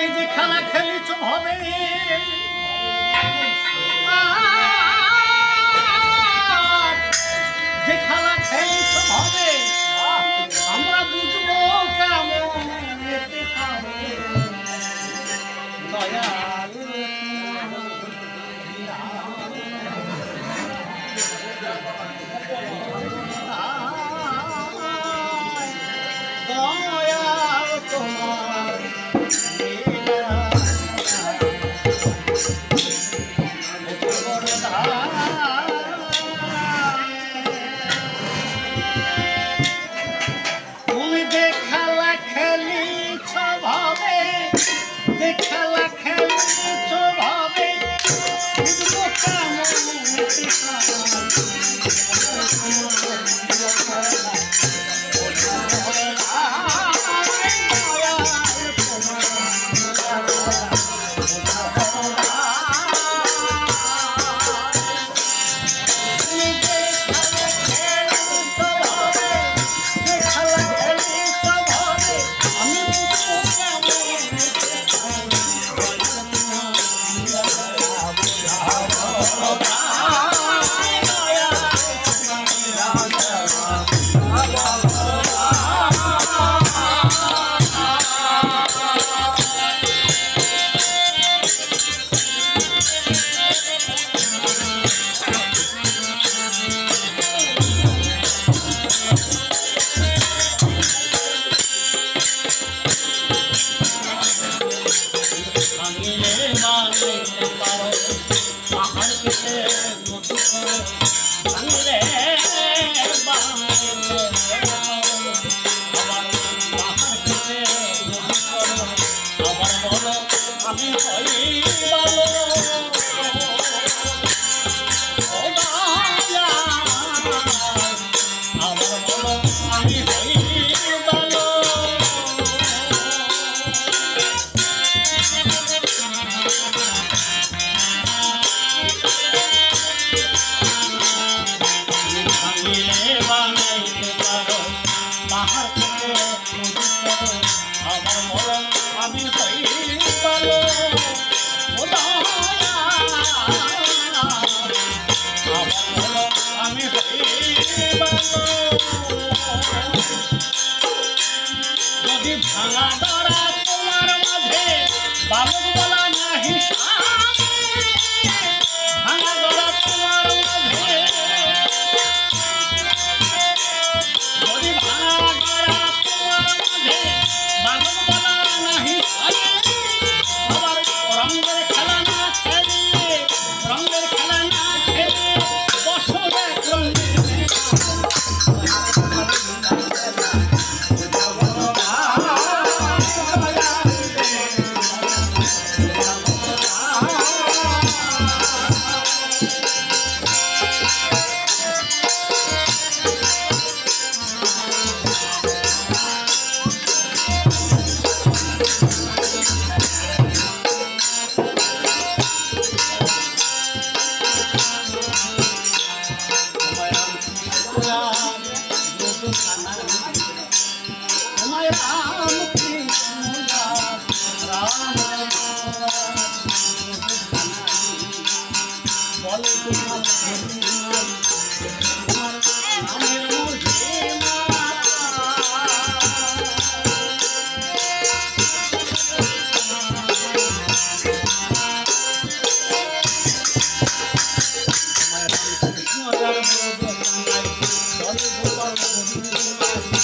তুমি যে খেলা খেলিছ হবে যে খেলা খেলিছ হবে আমরা বুঝবো কেমন এতে হবে দয়াল দয়াল তোমার তুমি যে খেলা খেলিছ ভাবে যে খেলা খেলিছ ভাবে বুঝবো আমি হই ভালো আমার বলো আমি হই ভালো ভাঙিলে বানাইতে পারো পাহাড় থেকে আমার বলো আমি হই ভালো আমি যদি ভাঙা ধরা তোমার মাঝে বালক বলা নাহি ভাঙা ধরা তোমার মাঝে যদি ভাঙা ধরা তোমার মাঝে বালক বলা নাহি আবার রঙের খেলা না খেলে রঙের খেলা না খেলে বছরে Thank you.